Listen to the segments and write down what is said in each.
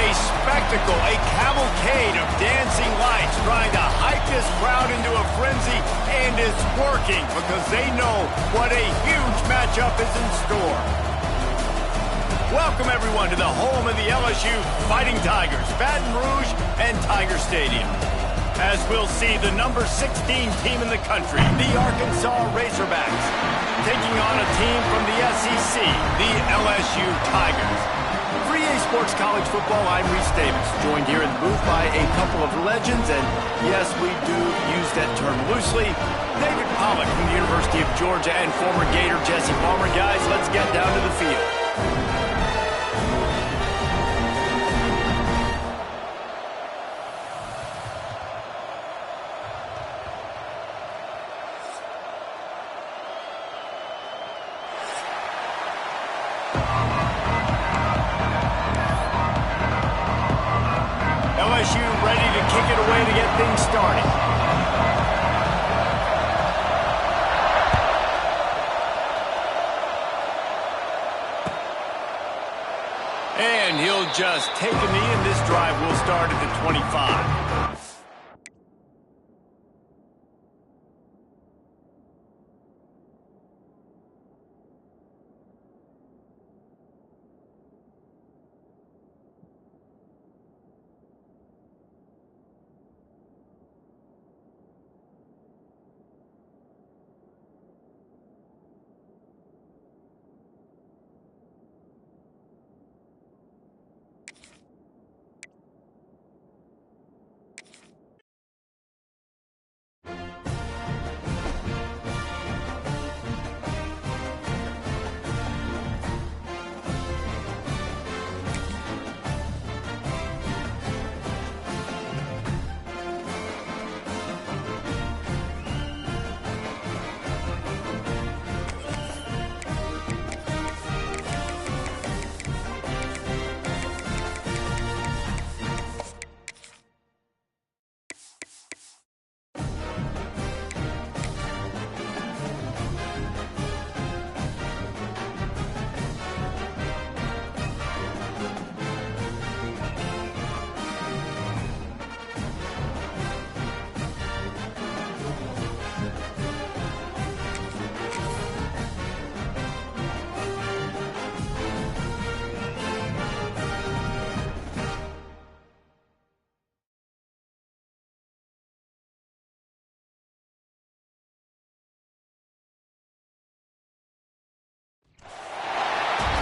a spectacle, a cavalcade of dancing lights trying to hype this crowd into a frenzy, and it's working because they know what a huge matchup is in store. Welcome, everyone, to the home of the LSU Fighting Tigers, Baton Rouge and Tiger Stadium. As we'll see, the number 16 team in the country, the Arkansas Razorbacks, taking on a team from the SEC, the LSU Tigers. For EA Sports College Football, I'm Reese Davis, joined here in the booth by a couple of legends, and yes, we do use that term loosely. David Pollack from the University of Georgia and former Gator Jesse Palmer. Guys, let's get down to the field. LSU ready to kick it away to get things started. And he'll just take a knee, and this drive will start at the 25.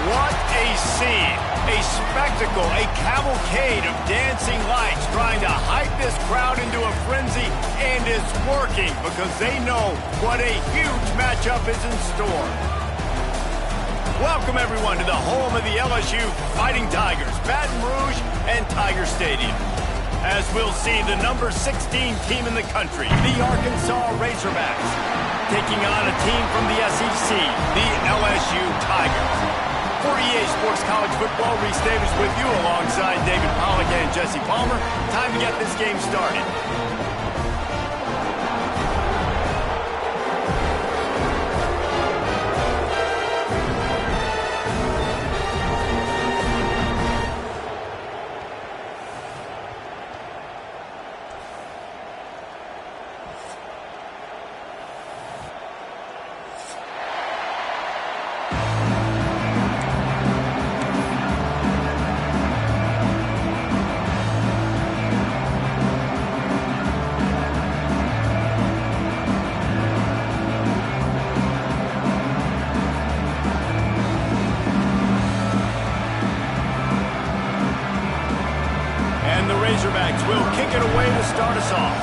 What a scene, a spectacle, a cavalcade of dancing lights trying to hype this crowd into a frenzy, and it's working because they know what a huge matchup is in store. Welcome, everyone, to the home of the LSU Fighting Tigers, Baton Rouge and Tiger Stadium. As we'll see, the number 16 team in the country, the Arkansas Razorbacks, taking on a team from the SEC, the LSU Tigers. For EA Sports College Football, Reese Davis with you alongside David Pollack and Jesse Palmer. Time to get this game started. Razorbacks will kick it away to start us off.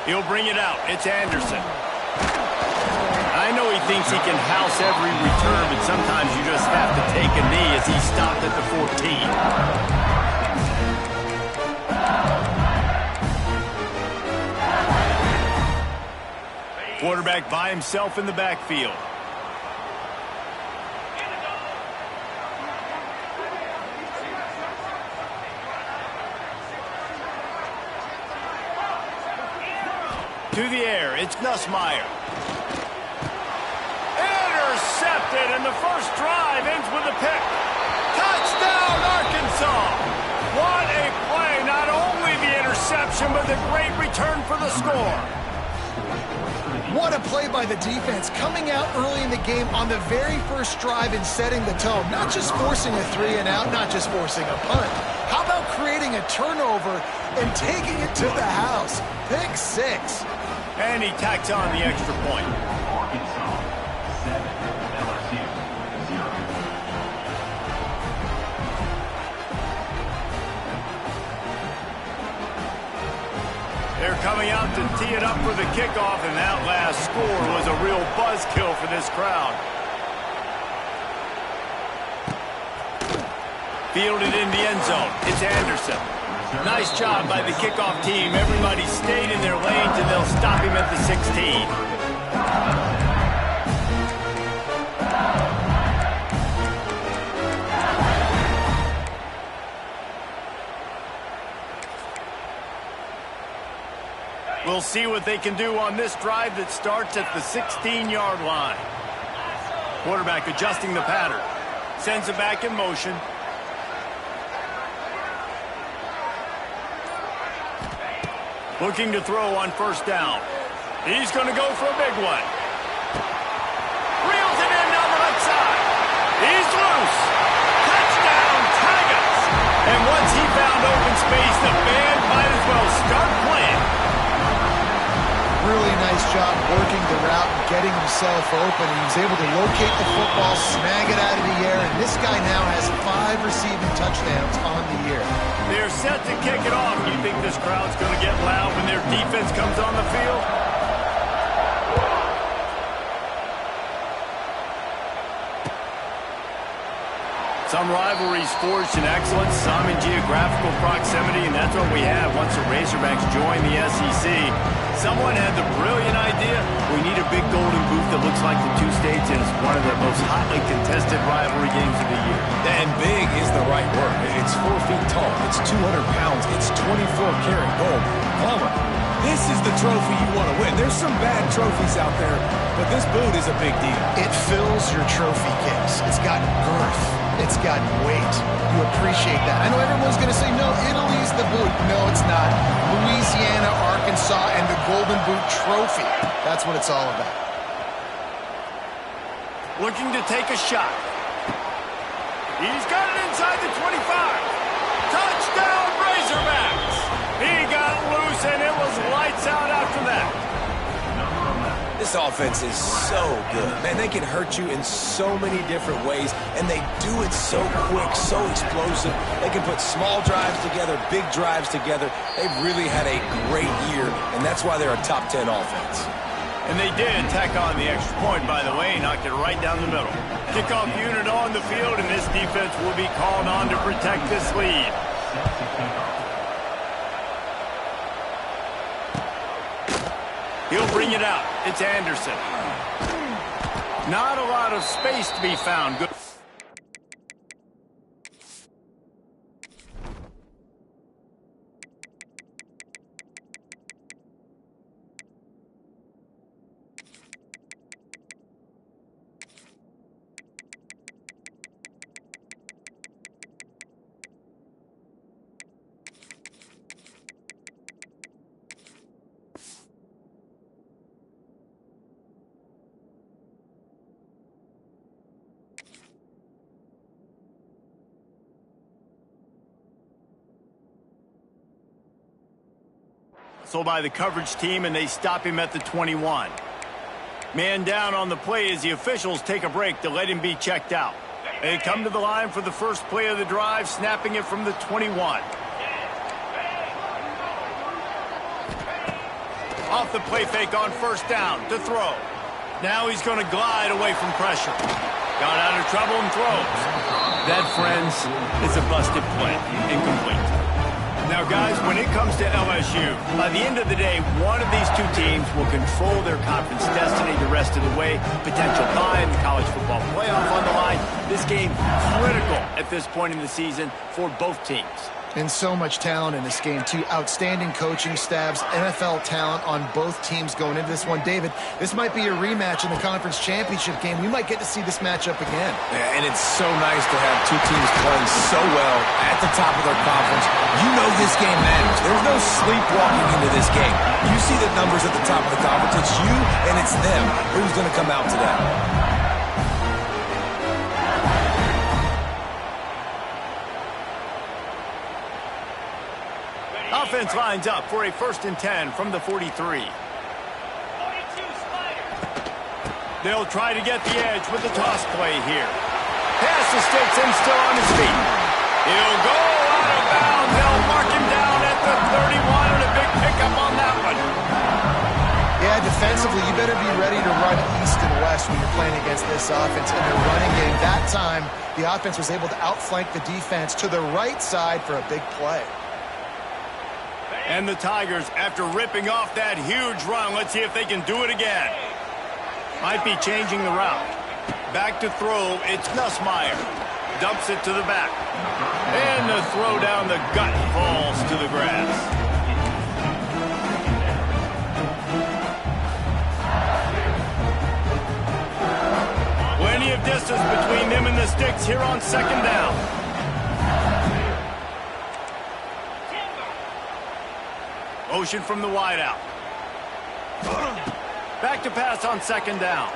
He'll bring it out. It's Anderson. I know he thinks he can house every return, but sometimes you just have to take a knee as he stopped at the 14. Quarterback by himself in the backfield. To the air, it's Nussmeier. intercepted, and the first drive ends with a pick. Touchdown, Arkansas! What a play! Not only the interception, but the great return for the score. What a play by the defense, coming out early in the game on the very first drive and setting the tone. Not just forcing a 3 and out, not just forcing a punt. How about creating a turnover and taking it to the house? Pick 6. And he tacks on the extra point. They're coming out to tee it up for the kickoff, and that last score was a real buzzkill for this crowd. Fielded in the end zone. It's Anderson. Nice job by the kickoff team. Everybody stayed in their lanes, and they'll stop him at the 16. We'll see what they can do on this drive that starts at the 16-yard line. Quarterback adjusting the pattern. Sends it back in motion. Looking to throw on first down. He's going to go for a big one. Reels it in down the right side. He's loose. Touchdown, Tigers. And once he found open space, the band might as well start playing. Really nice job working the route and getting himself open. He was able to locate the football, snag it out of the air, and this guy now has 5 receiving touchdowns on the year. They're set to kick it off. You think this crowd's going to get loud when their defense comes on the field? Some rivalries forged in excellence, some in geographical proximity, and that's what we have once the Razorbacks join the SEC. Someone had the brilliant idea, we need a big golden boot that looks like the two states, and it's one of the most hotly contested rivalry games of the year. And big is the right word. It's 4 feet tall, it's 200 pounds, it's 24-karat gold. Plummer, this is the trophy you want to win. There's some bad trophies out there, but this boot is a big deal. It fills your trophy case. It's got girth. It's got weight. You appreciate that. I know everyone's going to say, no, Italy's the boot. No, it's not. Louisiana, Arkansas, and the Golden Boot Trophy. That's what it's all about. Looking to take a shot. He's got it inside the 25. Touchdown, Razorbacks! He got loose, and it was lights out after that. This offense is so good. Man, they can hurt you in so many different ways, and they do it so quick, so explosive. They can put small drives together, big drives together. They've really had a great year, and that's why they're a top 10 offense. And they did tack on the extra point, by the way, knocked it right down the middle. Kickoff unit on the field, and this defense will be called on to protect this lead. He'll bring it out. It's Anderson. Not a lot of space to be found. Good. So by the coverage team, and they stop him at the 21. Man down on the play as the officials take a break to let him be checked out. They come to the line for the first play of the drive, snapping it from the 21. Off the play fake on first down to throw. Now he's going to glide away from pressure. Got out of trouble and throws. That, friends, is a busted play. Incomplete. Now, guys, when it comes to LSU, by the end of the day, one of these two teams will control their conference destiny the rest of the way. Potential bye in the college football playoff on the line. This game critical at this point in the season for both teams. And so much talent in this game, too. Outstanding coaching staffs, NFL talent on both teams going into this one. David, this might be a rematch in the conference championship game. We might get to see this matchup again. Yeah, and it's so nice to have two teams playing so well at the top of their conference. You know this game matters. There's no sleepwalking into this game. You see the numbers at the top of the conference. It's you and it's them. Who's going to come out today? Offense lines up for a 1st and 10 from the 43. They'll try to get the edge with the toss play here. Pass to Stetson, still on his feet. He'll go out of bounds. They'll mark him down at the 31, and a big pickup on that one. Yeah, defensively, you better be ready to run east and west when you're playing against this offense in their running game. That time, the offense was able to outflank the defense to the right side for a big play. And the Tigers, after ripping off that huge run, let's see if they can do it again. Might be changing the route. Back to throw, it's Nussmeier. Dumps it to the back. And the throw down the gut falls to the grass. Plenty of distance between them and the sticks here on 2nd down. Motion from the wideout. Back to pass on 2nd down.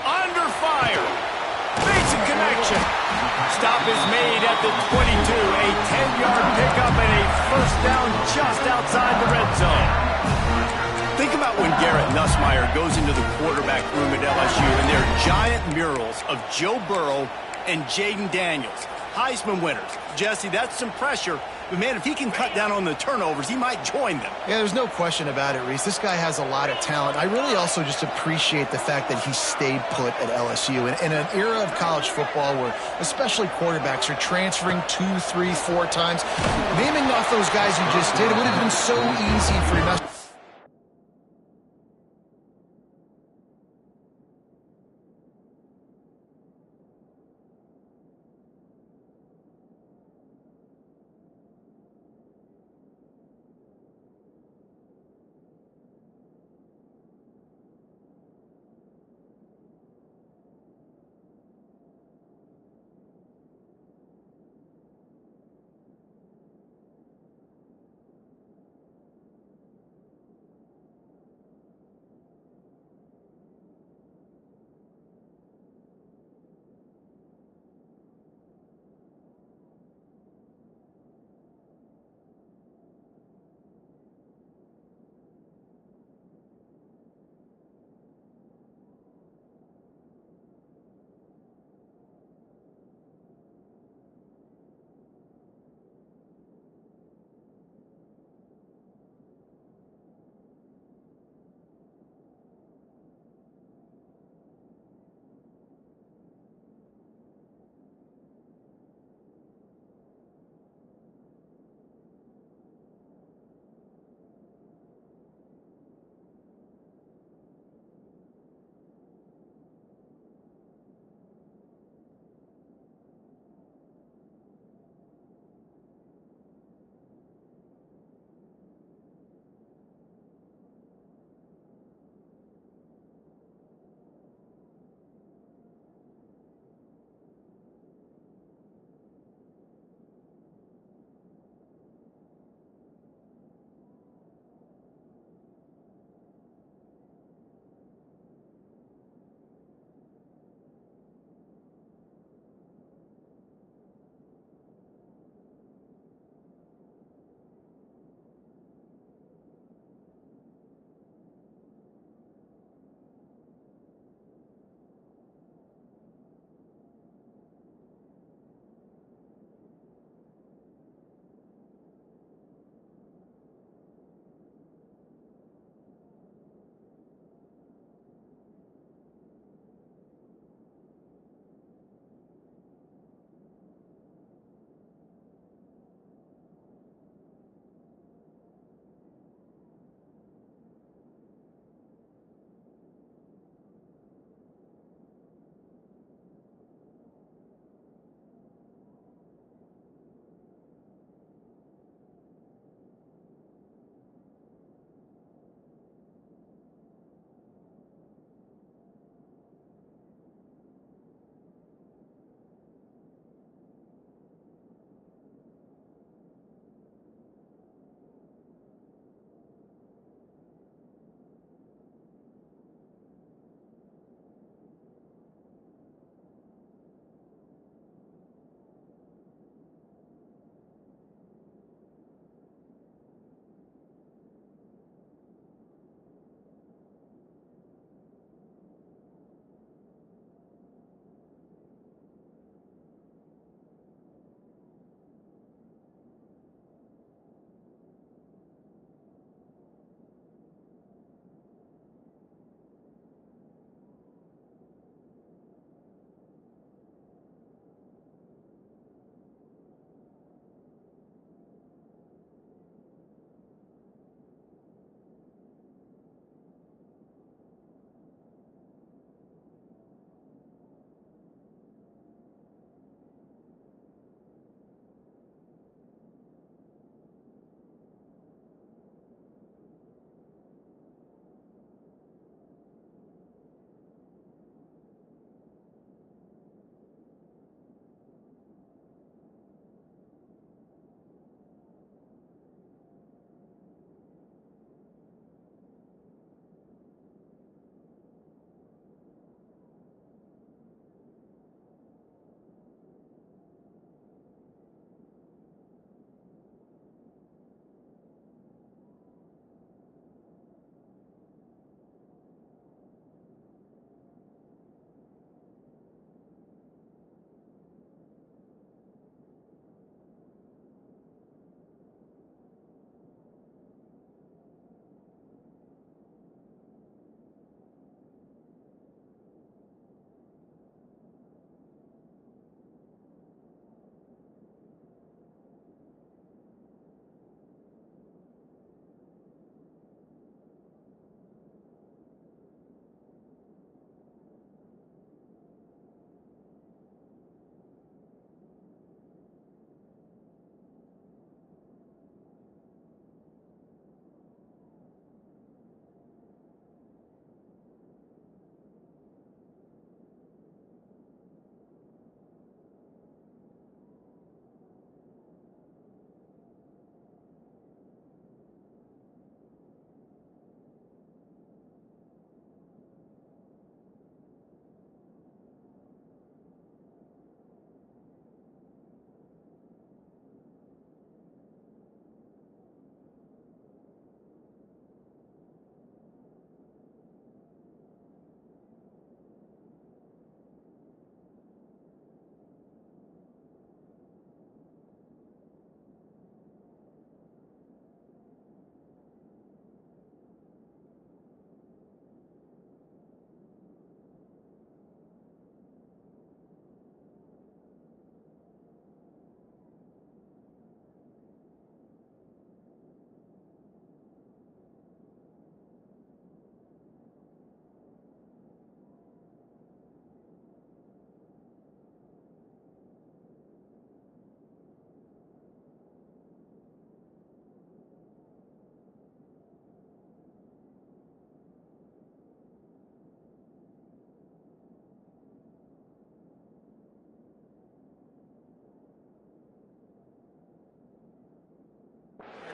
Under fire. Basic connection. Stop is made at the 22. A 10-yard pickup and a 1st down just outside the red zone. Think about when Garrett Nussmeier goes into the quarterback room at LSU and there are giant murals of Joe Burrow and Jaden Daniels. Heisman winners. Jesse, that's some pressure. But, man, if he can cut down on the turnovers, he might join them. Yeah, there's no question about it, Reese. This guy has a lot of talent. I really also just appreciate the fact that he stayed put at LSU. In an era of college football where especially quarterbacks are transferring 2, 3, 4 times, naming off those guys you just did, it would have been so easy for him.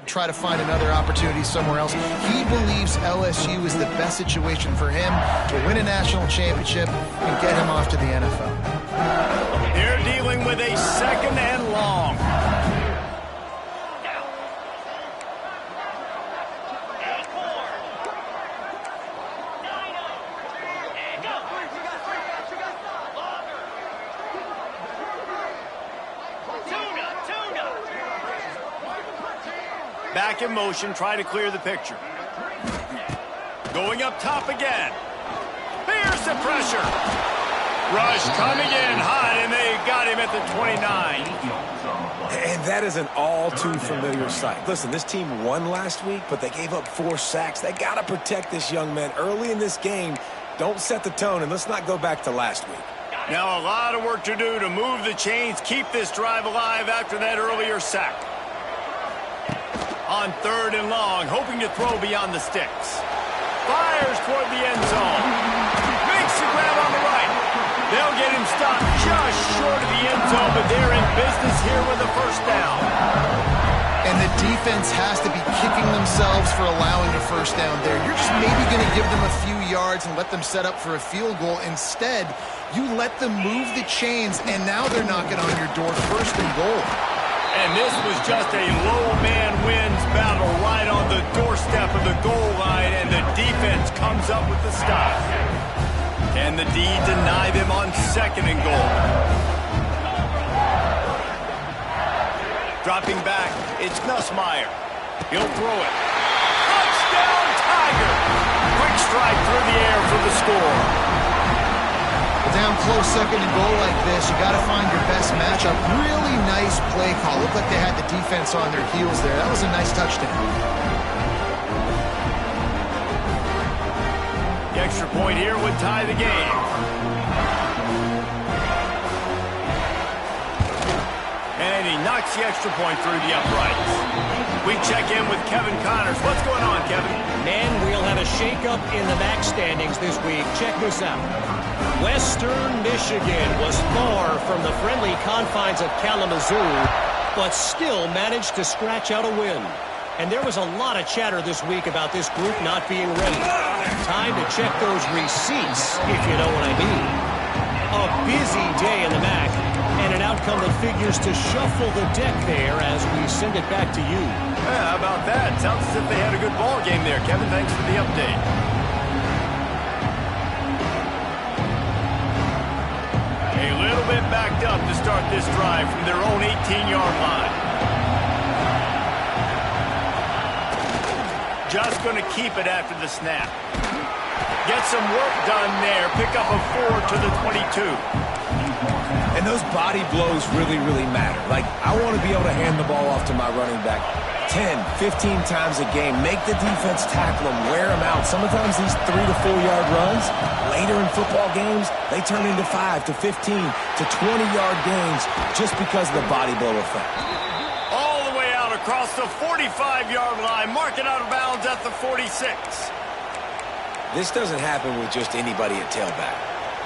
try to find another opportunity somewhere else. He believes LSU is the best situation for him to win a national championship and get him off to the NFL. They're dealing with a second and long. Back in motion, try to clear the picture. Going up top again. Here's the pressure. Rush coming in hot, and they got him at the 29. And that is an all-too-familiar sight. Listen, this team won last week, but they gave up 4 sacks. They got to protect this young man early in this game. Don't set the tone, and let's not go back to last week. Now a lot of work to do to move the chains, keep this drive alive after that earlier sack. On 3rd and long, hoping to throw beyond the sticks. Fires toward the end zone. Makes the grab on the right. They'll get him stopped just short of the end zone, but they're in business here with a first down. And the defense has to be kicking themselves for allowing a first down there. You're just maybe going to give them a few yards and let them set up for a field goal. Instead, you let them move the chains, and now they're knocking on your door, 1st and goal. And this was just a low man wins battle right on the doorstep of the goal line, and the defense comes up with the stop. Can the D deny them on 2nd and goal? Dropping back, it's Nussmeier. He'll throw it. Touchdown, Tiger! Quick strike through the air for the score. Down close 2nd and goal like this, you got to find your best matchup. Really nice play call. Looked like they had the defense on their heels there. That was a nice touchdown. The extra point here would tie the game. And he knocks the extra point through the uprights. We check in with Kevin Connors. What's going on, Kevin? Man, we'll have a shakeup in the MAC standings this week. Check this out. Western Michigan was far from the friendly confines of Kalamazoo, but still managed to scratch out a win. And there was a lot of chatter this week about this group not being ready. Time to check those receipts, if you know what I mean. A busy day in the MAC, and an outcome that figures to shuffle the deck there as we send it back to you. Yeah, how about that? Sounds as if they had a good ball game there. Kevin, thanks for the update. A little bit backed up to start this drive from their own 18-yard line. Just going to keep it after the snap. Get some work done there. Pick up a 4 to the 22. And those body blows really, really matter. Like, I want to be able to hand the ball off to my running back 10, 15 times a game. Make the defense tackle them, wear them out. Sometimes these 3 to 4 yard runs, later in football games, they turn into 5 to 15 to 20-yard gains just because of the body blow effect. All the way out across the 45-yard line. Mark it out of bounds at the 46. This doesn't happen with just anybody at tailback.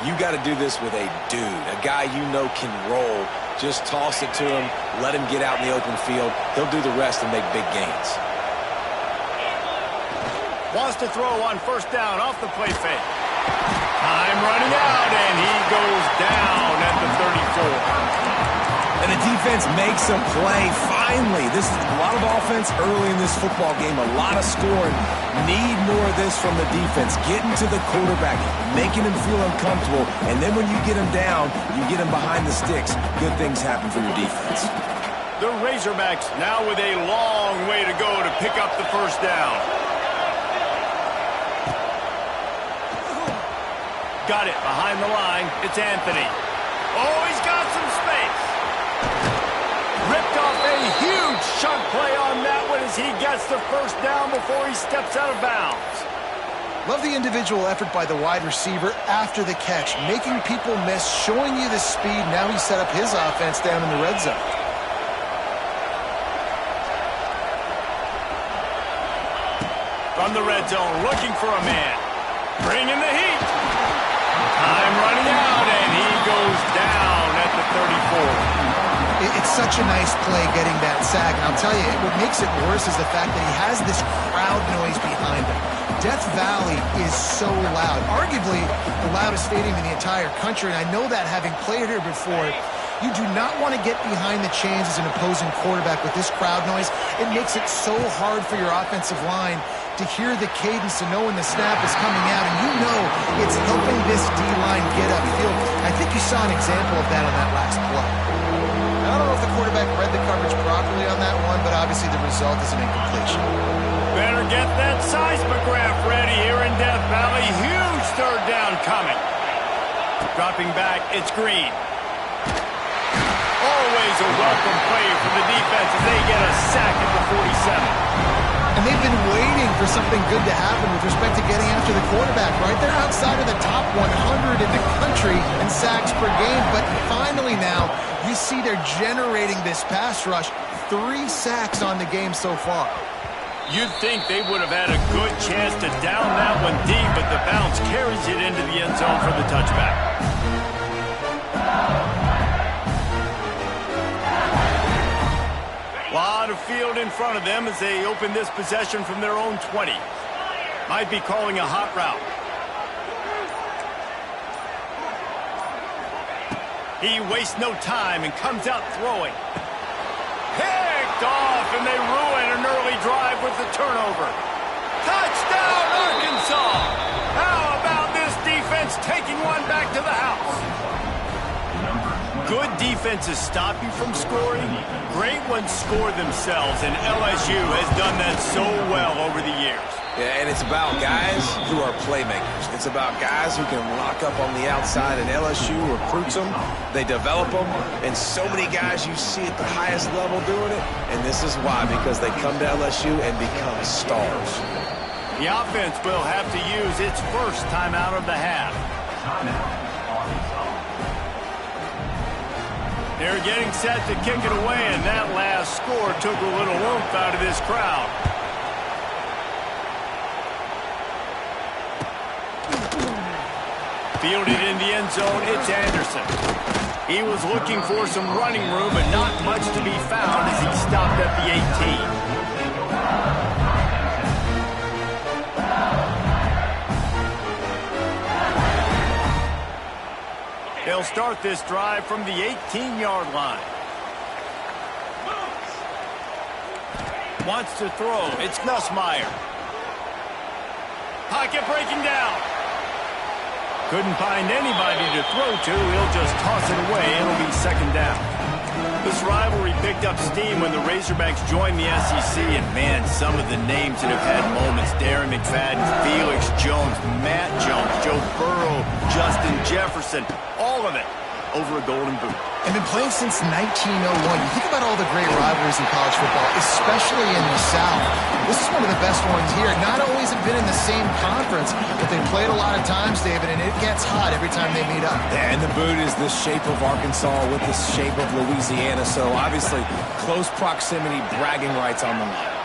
You got to do this with a dude, a guy you know can roll. Just toss it to him, let him get out in the open field. He'll do the rest and make big gains. Wants to throw on 1st down off the play fake. Time running out, and he goes down at the 34. And the defense makes a play, finally. This is a lot of offense early in this football game, a lot of scoring. Need more of this from the defense. Getting to the quarterback, making him feel uncomfortable, and then when you get him down, you get him behind the sticks. Good things happen for your defense. The Razorbacks now with a long way to go to pick up the 1st down. Got it behind the line. It's Anthony. Oh, he's got some space. Ripped off a huge chunk play on that one as he gets the 1st down before he steps out of bounds. Love the individual effort by the wide receiver after the catch, making people miss, showing you the speed. Now he set up his offense down in the red zone. From the red zone, looking for a man. Bringing the heat. Time running out, and he goes down at the 34. It's such a nice play getting that sack. And I'll tell you, what makes it worse is the fact that he has this crowd noise behind him. Death Valley is so loud, arguably the loudest stadium in the entire country. And I know that having played here before, you do not want to get behind the chains as an opposing quarterback with this crowd noise. It makes it so hard for your offensive line to hear the cadence and know when the snap is coming out. And you know it's helping this D-line get upfield. I think you saw an example of that on that last play. I don't know if the quarterback read the coverage properly on that one, but obviously the result is an incompletion. Better get that seismograph ready here in Death Valley. Huge third down coming. Dropping back, it's Green. Always a welcome play from the defense as they get a sack at the 47. And they've been waiting for something good to happen with respect to getting after the quarterback, right? They're outside of the top 100 in the country in sacks per game, but finally now you see they're generating this pass rush. 3 sacks on the game so far. You'd think they would have had a good chance to down that one deep, but the bounce carries it into the end zone for the touchback. Lot of field in front of them as they open this possession from their own 20. Might be calling a hot route. He wastes no time and comes out throwing. Picked off, and they ruin an early drive with the turnover. Touchdown, Arkansas! How about this defense taking one back to the house? Good defenses stop you from scoring. Great ones score themselves, and LSU has done that so well over the years. Yeah, and it's about guys who are playmakers. It's about guys who can lock up on the outside, and LSU recruits them. They develop them, and so many guys you see at the highest level doing it, and this is why, because they come to LSU and become stars. The offense will have to use its first time out of the half. They're getting set to kick it away, and that last score took a little oomph out of this crowd. Fielded in the end zone, it's Anderson. He was looking for some running room, but not much to be found as he stopped at the 18. They'll start this drive from the 18-yard line. Wants to throw. It's Nussmeier. Pocket breaking down. Couldn't find anybody to throw to. He'll just toss it away. It'll be second down. This rivalry picked up steam when the Razorbacks joined the SEC, and man, some of the names that have had moments: Darren McFadden, Felix Jones, Matt Jones, Joe Burrow, Justin Jefferson, all of it over a Golden Boot. And been playing since 1901. You think about all the great rivalries in college football, especially in the South. This is one of the best ones here. Not always have been in the same conference, but they've played a lot of times, David, and it gets hot every time they meet up. Yeah, and the boot is the shape of Arkansas with the shape of Louisiana, so obviously close proximity, bragging rights on the line.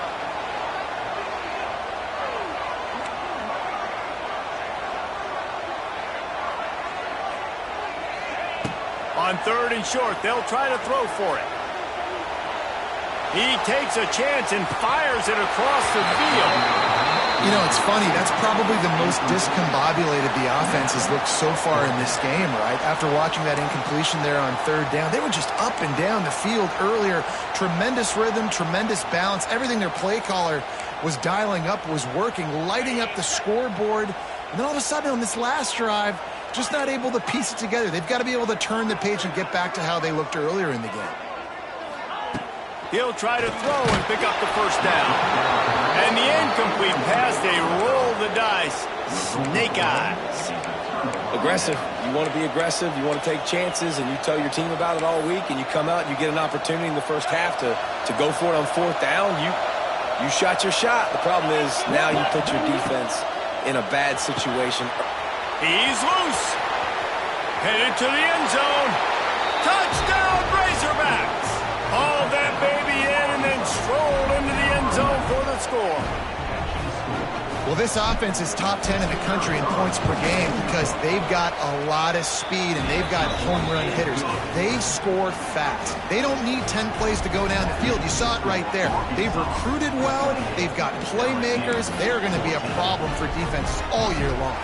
On third and short, they'll try to throw for it. He takes a chance and fires it across the field. You know, it's funny. That's probably the most discombobulated the offense has looked so far in this game, right? After watching that incompletion there on third down, they were just up and down the field earlier. Tremendous rhythm, tremendous balance. Everything their play caller was dialing up was working, lighting up the scoreboard. And then all of a sudden on this last drive, just not able to piece it together. They've got to be able to turn the page and get back to how they looked earlier in the game. He'll try to throw and pick up the first down. And the incomplete pass, they roll the dice. Snake eyes. Aggressive. You want to be aggressive. You want to take chances, and you tell your team about it all week, and you come out and you get an opportunity in the first half to go for it on fourth down. You shot your shot. The problem is now you put your defense in a bad situation. He's loose. Headed to the end zone. Touchdown, Razorbacks. Hauled that baby in and then strolled into the end zone for the score. Well, this offense is top 10 in the country in points per game because they've got a lot of speed and they've got home run hitters. They score fast. They don't need 10 plays to go down the field. You saw it right there. They've recruited well. They've got playmakers. They're going to be a problem for defenses all year long.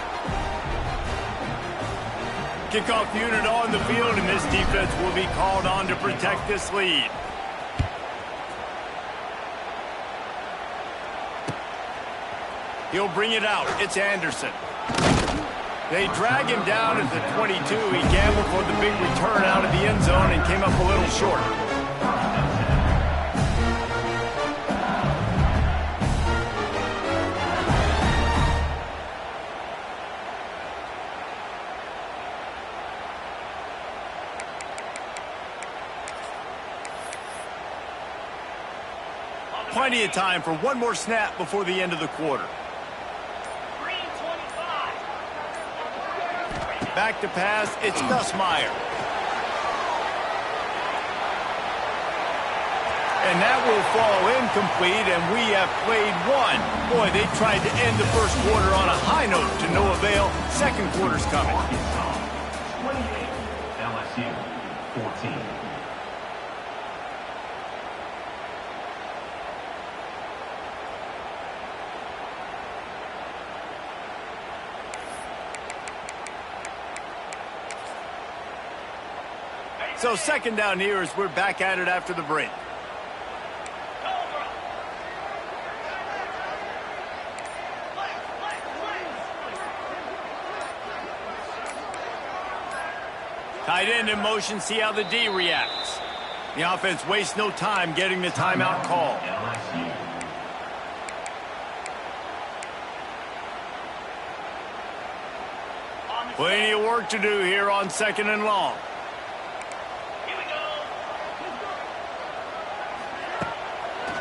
Kickoff unit on the field, and this defense will be called on to protect this lead. He'll bring it out. It's Anderson. They drag him down at the 22. He gambled for the big return out of the end zone and came up a little short. Plenty of time for one more snap before the end of the quarter. Back to pass, it's Gus Meyer. And that will fall incomplete, and we have played one. Boy, they tried to end the first quarter on a high note to no avail. Second quarter's coming. 28, LSU, 14. So second down here as we're back at it after the break. Tight end in motion, see how the D reacts. The offense wastes no time getting the timeout call. Plenty of work to do here on second and long.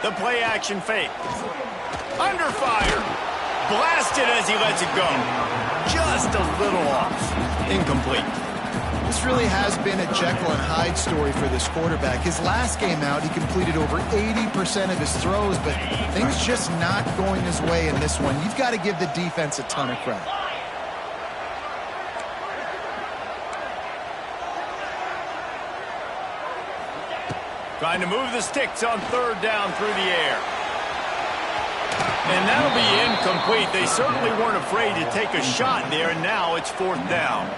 The play action fake. Under fire. Blasted as he lets it go. Just a little off. Incomplete. This really has been a Jekyll and Hyde story for this quarterback. His last game out, he completed over 80% of his throws, but things just not going his way in this one. You've got to give the defense a ton of credit. Trying to move the sticks on third down through the air. And that'll be incomplete. They certainly weren't afraid to take a shot there, and now it's fourth down.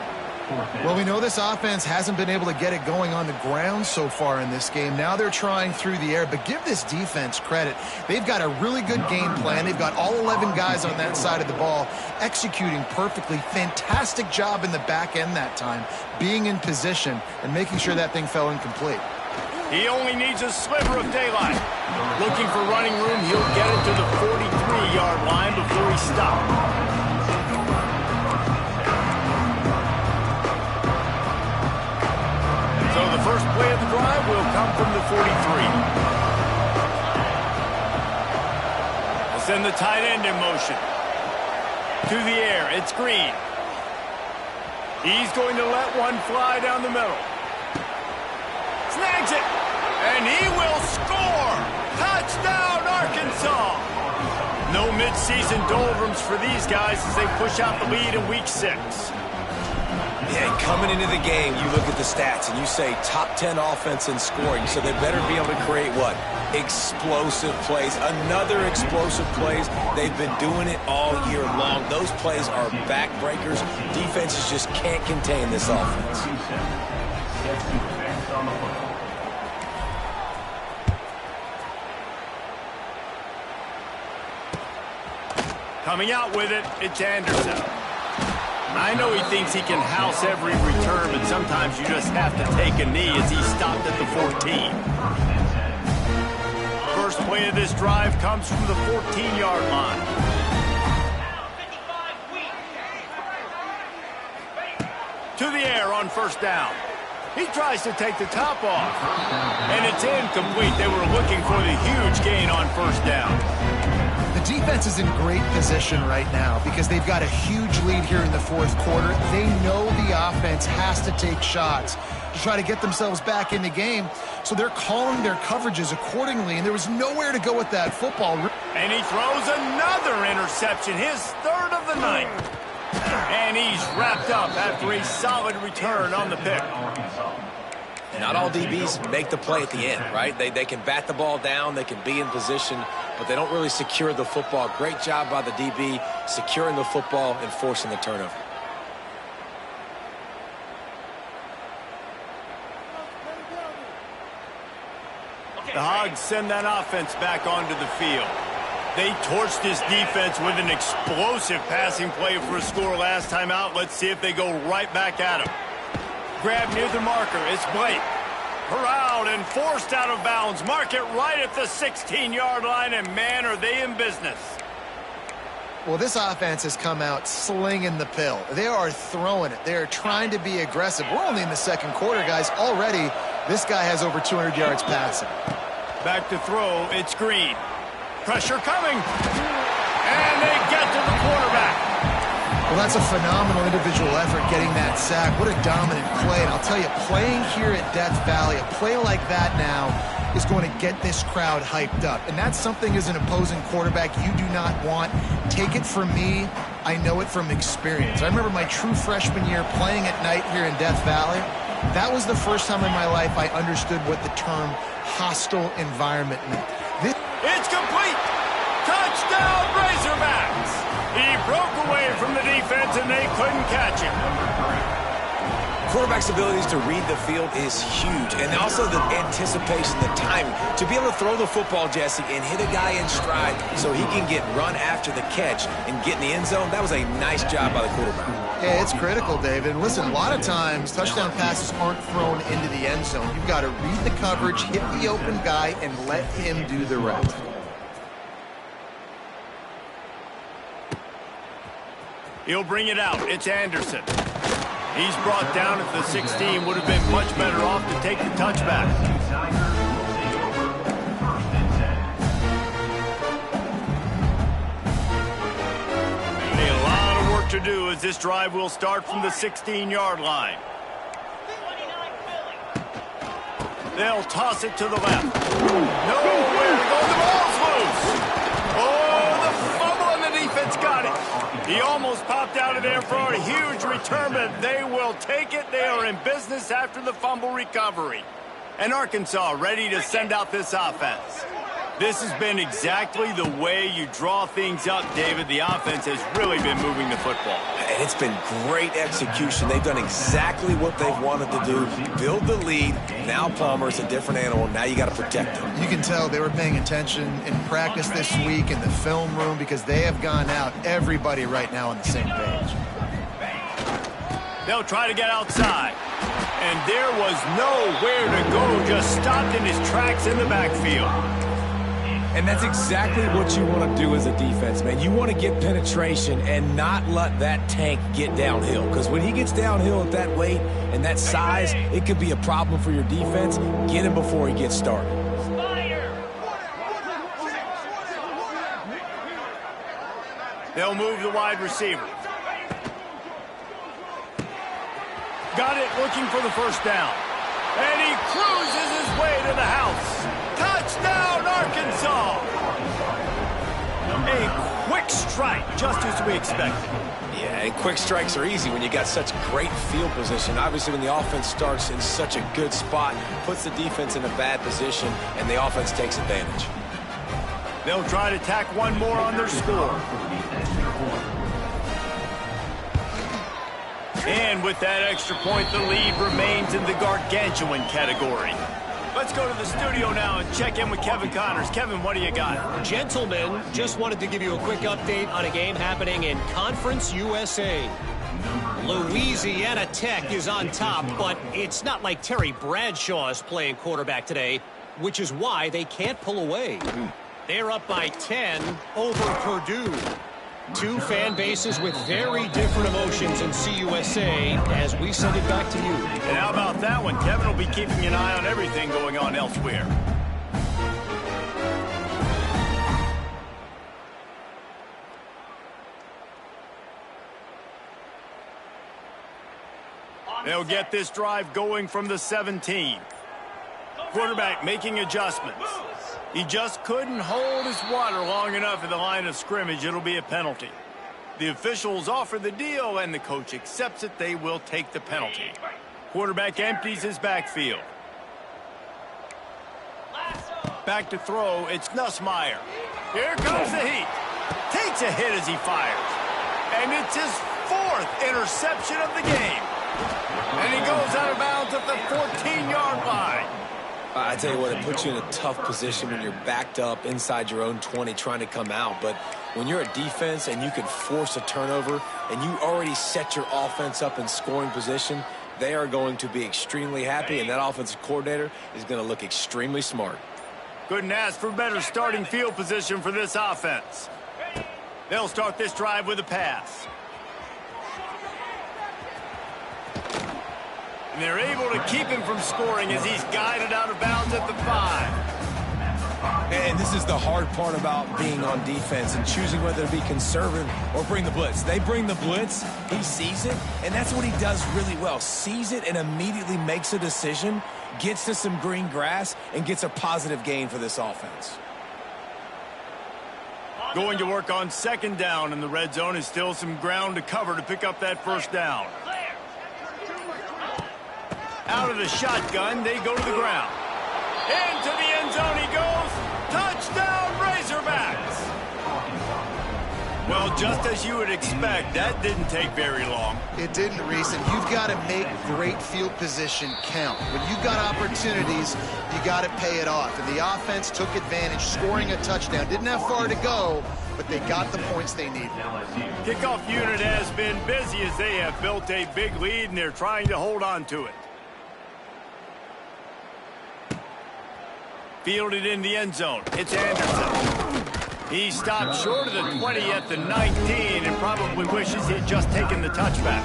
Well, we know this offense hasn't been able to get it going on the ground so far in this game. Now they're trying through the air, but give this defense credit. They've got a really good game plan. They've got all 11 guys on that side of the ball executing perfectly. Fantastic job in the back end that time, being in position and making sure that thing fell incomplete. He only needs a sliver of daylight. Looking for running room, he'll get it to the 43-yard line before he stops. So the first play of the drive will come from the 43. We'll send the tight end in motion. To the air, it's Green. He's going to let one fly down the middle. Snags it, and he will score! Touchdown, Arkansas! No mid-season doldrums for these guys as they push out the lead in Week 6. Yeah, coming into the game, you look at the stats and you say top 10 offense in scoring, so they better be able to create what? Explosive plays. Another explosive plays. They've been doing it all year long. Those plays are backbreakers. Defenses just can't contain this offense. Coming out with it, it's Anderson. I know he thinks he can house every return, but sometimes you just have to take a knee as he stopped at the 14. First play of this drive comes from the 14-yard line. To the air on first down. He tries to take the top off. And it's incomplete. They were looking for the huge gain on first down. The defense is in great position right now because they've got a huge lead here in the fourth quarter. They know the offense has to take shots to try to get themselves back in the game, so they're calling their coverages accordingly, and there was nowhere to go with that football. And he throws another interception, his third of the night. And he's wrapped up after a solid return on the pick. Not all DBs make the play at the end, right? They can bat the ball down, they can be in position, but they don't really secure the football. Great job by the DB securing the football and forcing the turnover. The Hogs send that offense back onto the field. They torched this defense with an explosive passing play for a score last time out. Let's see if they go right back at him. Grab near the marker. It's Blake. Corralled and forced out of bounds. Mark it right at the 16-yard line, and man, are they in business. Well, this offense has come out slinging the pill. They are throwing it. They are trying to be aggressive. We're only in the second quarter, guys. Already, this guy has over 200 yards passing. Back to throw. It's Green. Pressure coming. And they get to the quarterback. Well, that's a phenomenal individual effort getting that sack. What a dominant play. And I'll tell you, playing here at Death Valley, a play like that now is going to get this crowd hyped up. And that's something as an opposing quarterback you do not want. Take it from me. I know it from experience. I remember my true freshman year playing at night here in Death Valley. That was the first time in my life I understood what the term hostile environment meant. It's complete. Touchdown, Razorbacks. He broke away from the defense, and they couldn't catch him. Quarterback's abilities to read the field is huge, and also the anticipation, the timing. To be able to throw the football, Jesse, and hit a guy in stride so he can get run after the catch and get in the end zone, that was a nice job by the quarterback. Yeah, it's critical, David. And listen, a lot of times touchdown passes aren't thrown into the end zone. You've got to read the coverage, hit the open guy, and let him do the rest. He'll bring it out. It's Anderson. He's brought down at the 16. Would have been much better off to take the touchback. A lot of work to do as this drive will start from the 16-yard line. They'll toss it to the left. Nowhere to go. The ball's loose. Oh, the fumble, and the defense got it. He almost popped out of there for a huge return, but they will take it. They are in business after the fumble recovery. And Arkansas ready to send out this offense. This has been exactly the way you draw things up, David. The offense has really been moving the football. And it's been great execution. They've done exactly what they've wanted to do. Build the lead. Now Palmer's a different animal. Now you got to protect him. You can tell they were paying attention in practice this week in the film room because they have gone out, everybody right now on the same page. They'll try to get outside. And there was nowhere to go, just stopped in his tracks in the backfield. And that's exactly what you want to do as a defense, man. You want to get penetration and not let that tank get downhill. Because when he gets downhill at that weight and that size, it could be a problem for your defense. Get him before he gets started. They'll move the wide receiver. Got it, looking for the first down. And he cruises his way to the house. Touchdown, Arkansas! A quick strike, just as we expected. Yeah, and quick strikes are easy when you got such great field position. Obviously, when the offense starts in such a good spot, puts the defense in a bad position, and the offense takes advantage. They'll try to tack one more on their score. And with that extra point, the lead remains in the gargantuan category. Let's go to the studio now and check in with Kevin Connors. Kevin, what do you got? Gentlemen, just wanted to give you a quick update on a game happening in Conference USA. Louisiana Tech is on top, but it's not like Terry Bradshaw is playing quarterback today, which is why they can't pull away. They're up by 10 over Purdue. Two fan bases with very different emotions in CUSA as we send it back to you. And how about that one? Kevin will be keeping an eye on everything going on elsewhere. They'll get this drive going from the 17. Quarterback making adjustments. He just couldn't hold his water long enough at the line of scrimmage. It'll be a penalty. The officials offer the deal, and the coach accepts it. They will take the penalty. Quarterback empties his backfield. Back to throw, it's Nussmeier. Here comes the heat. Takes a hit as he fires. And it's his 4th interception of the game. And he goes out of bounds at the 14-yard line. I tell you what, it puts you in a tough position when you're backed up inside your own 20 trying to come out. But when you're a defense and you can force a turnover and you already set your offense up in scoring position, they are going to be extremely happy, and that offensive coordinator is going to look extremely smart. Couldn't ask for better starting field position for this offense. They'll start this drive with a pass. And they're able to keep him from scoring as he's guided out of bounds at the 5. And this is the hard part about being on defense and choosing whether to be conservative or bring the blitz. They bring the blitz, he sees it, and that's what he does really well. Sees it and immediately makes a decision, gets to some green grass, and gets a positive gain for this offense. Going to work on 2nd down, and the red zone is still some ground to cover to pick up that 1st down. Out of the shotgun, they go to the ground. Into the end zone he goes. Touchdown, Razorbacks! Well, just as you would expect, that didn't take very long. It didn't, Reese, and you've got to make great field position count. When you've got opportunities, you got to pay it off. And the offense took advantage, scoring a touchdown. Didn't have far to go, but they got the points they needed. Kickoff unit has been busy as they have built a big lead, and they're trying to hold on to it. Fielded in the end zone. It's Anderson. He stopped short of the 20 at the 19 and probably wishes he had just taken the touchback.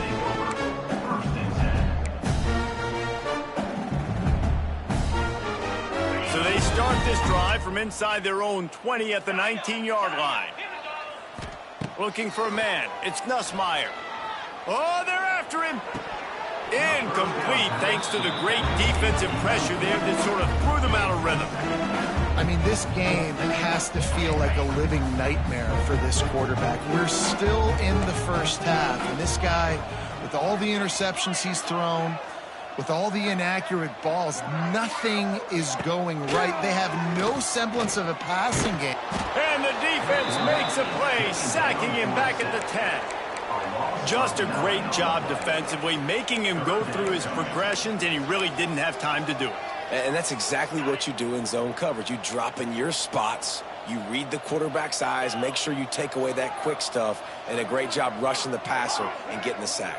So they start this drive from inside their own 20 at the 19-yard line. Looking for a man. It's Nussmeier. Oh, they're after him. Incomplete, thanks to the great defensive pressure there that sort of threw them out of rhythm. I mean, this game has to feel like a living nightmare for this quarterback. We're still in the 1st half, and this guy, with all the interceptions he's thrown, with all the inaccurate balls, nothing is going right. They have no semblance of a passing game. And the defense makes a play, sacking him back at the 10. Just a great job defensively, making him go through his progressions, and he really didn't have time to do it. And that's exactly what you do in zone coverage. You drop in your spots, you read the quarterback's eyes, make sure you take away that quick stuff, and a great job rushing the passer and getting the sack.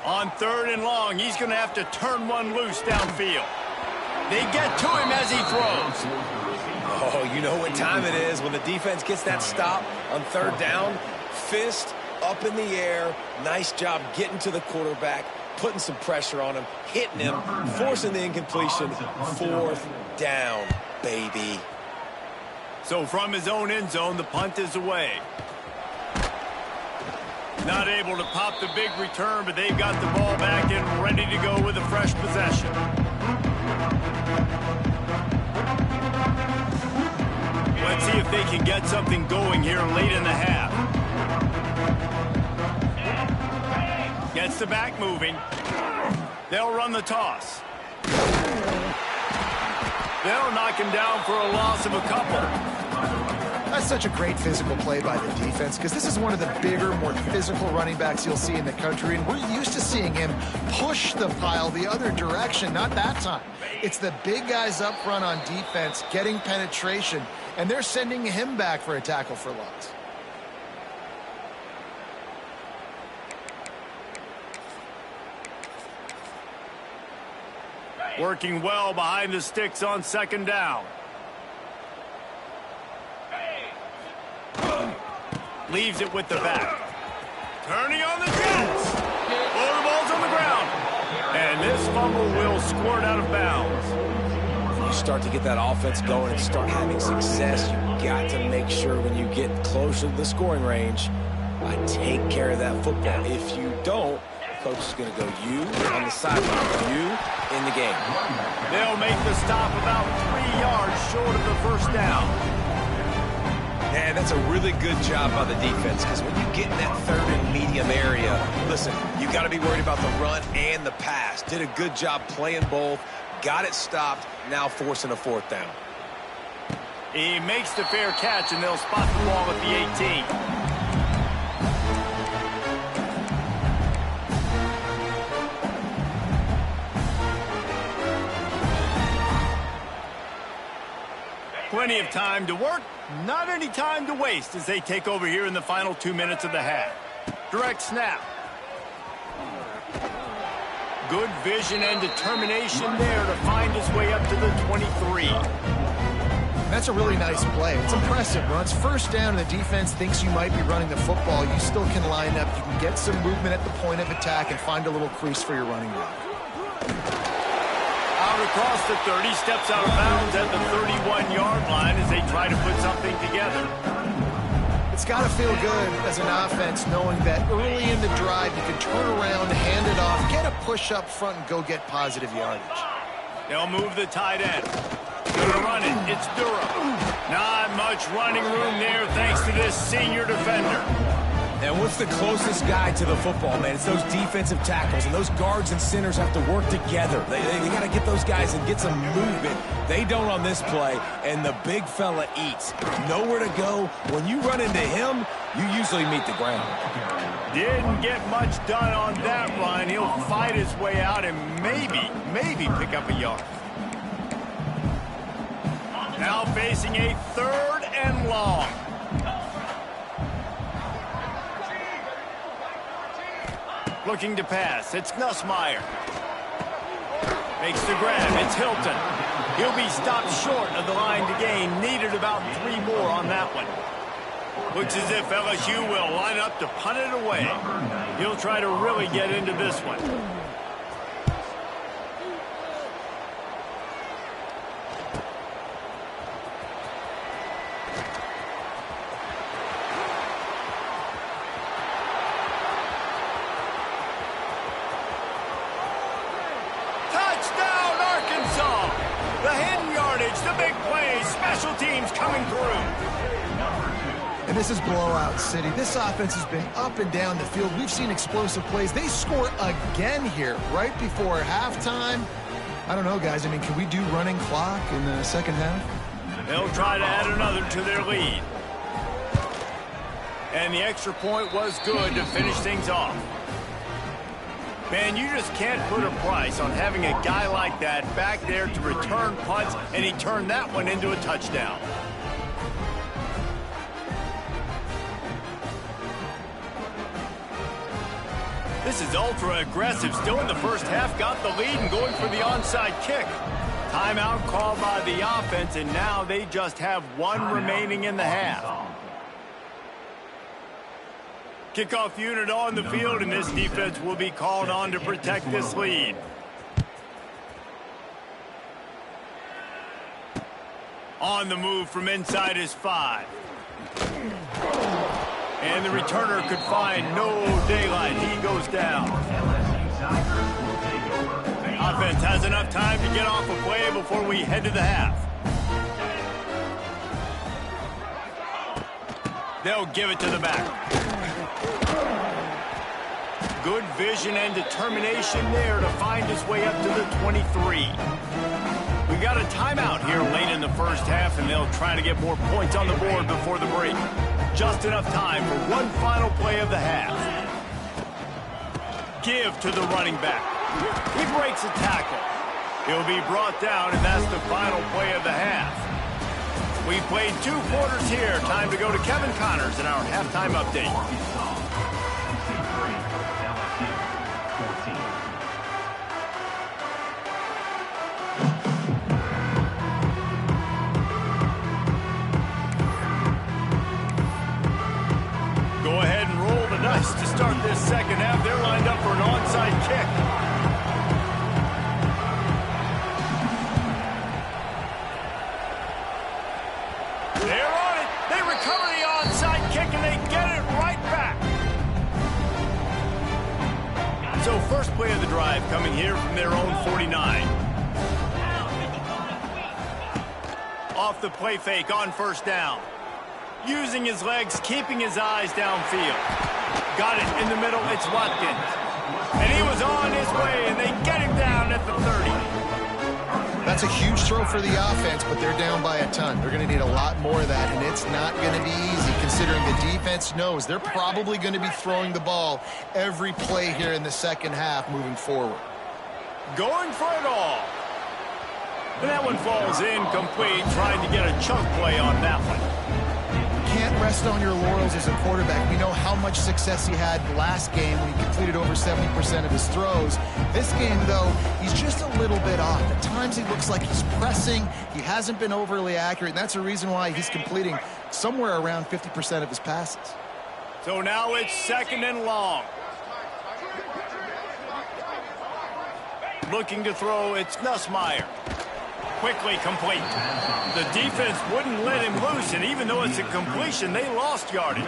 On 3rd and long, he's going to have to turn one loose downfield. They get to him as he throws. Oh, you know what time it is when the defense gets that stop on 3rd down. Fist up in the air. Nice job getting to the quarterback, putting some pressure on him, hitting him, forcing the incompletion. 4th down, baby. So from his own end zone, the punt is away. Not able to pop the big return, but they've got the ball back and ready to go with a fresh possession. Let's see if they can get something going here late in the half. Gets the back moving. They'll run the toss. They'll knock him down for a loss of a couple. That's such a great physical play by the defense, because this is one of the bigger, more physical running backs you'll see in the country, and we're used to seeing him push the pile the other direction. Not that time. It's the big guys up front on defense getting penetration, and they're sending him back for a tackle for loss. Working well behind the sticks on 2nd down. Leaves it with the back. Turning on the Jets. Oh, the ball's on the ground. And this fumble will squirt out of bounds. If you start to get that offense going and start having success, you got to make sure when you get closer to the scoring range, take care of that football. If you don't, Coach is going to go you on the sideline, you in the game. They'll make the stop about 3 yards short of the first down. Man, that's a really good job by the defense, because when you get in that third and medium area, listen, you got to be worried about the run and the pass. Did a good job playing both, got it stopped, now forcing a fourth down. He makes the fair catch, and they'll spot the ball at the 18. Plenty of time to work, not any time to waste as they take over here in the final 2 minutes of the half. Direct snap. Good vision and determination there to find his way up to the 23. That's a really nice play. It's impressive. When it's first down and the defense thinks you might be running the football, you still can line up. You can get some movement at the point of attack and find a little crease for your running back. Out across the 30, steps out of bounds at the 31-yard line as they try to put something together. It's got to feel good as an offense knowing that early in the drive you can turn around, hand it off, get a push up front, and go get positive yardage. They'll move the tight end. Gonna run it. It's Durham. Not much running room there thanks to this senior defender. And what's the closest guy to the football, man? It's those defensive tackles, and those guards and centers have to work together. They got to get those guys and get some movement. They don't on this play, and the big fella eats. Nowhere to go. When you run into him, you usually meet the ground. Didn't get much done on that run. He'll fight his way out and maybe pick up a yard. Now facing a 3rd and long. Looking to pass. It's Nussmeier. Makes the grab. It's Hilton. He'll be stopped short of the line to gain. Needed about 3 more on that one. Looks as if LSU will line up to punt it away. He'll try to really get into this one. The big plays, special teams coming through. And this is blowout city. This offense has been up and down the field. We've seen explosive plays. They score again here right before halftime. I don't know, guys. I mean, can we do running clock in the second half? They'll try to add another to their lead. And the extra point was good to finish things off. Man, you just can't put a price on having a guy like that back there to return punts, and he turned that one into a touchdown. This is ultra aggressive. Still in the first half, got the lead and going for the onside kick. Timeout called by the offense, and now they just have 1 remaining in the half. Kickoff unit on the field, and this defense will be called on to protect this lead. On the move from inside his 5. And the returner could find no daylight. He goes down. Offense has enough time to get off a play before we head to the half. They'll give it to the back. Good vision and determination there to find his way up to the 23. We got a timeout here late in the first half, and they'll try to get more points on the board before the break. Just enough time for one final play of the half. Give to the running back. He breaks a tackle. He'll be brought down, and that's the final play of the half. We played 2 quarters here. Time to go to Kevin Connors in our halftime update. Go ahead and roll the dice to start this second half. They're lined up for an onside kick. They're on it. They recover the onside kick, and they get it right back. So first play of the drive coming here from their own 49. Off the play fake on first down. Using his legs, keeping his eyes downfield. Got it in the middle, it's Watkins. And he was on his way, and they get him down at the 30. That's a huge throw for the offense, but they're down by a ton. They're going to need a lot more of that, and it's not going to be easy considering the defense knows they're probably going to be throwing the ball every play here in the second half moving forward. Going for it all. And that one falls incomplete, trying to get a chunk play on that one. Can't rest on your laurels as a quarterback. We know how much success he had last game when he completed over 70% of his throws. This game, though, he's just a little bit off. At times he looks like he's pressing. He hasn't been overly accurate, and that's a reason why he's completing somewhere around 50% of his passes. So now it's second and long. Looking to throw, it's Nussmeier. Quickly complete. The defense wouldn't let him loose, and even though it's a completion, they lost yardage.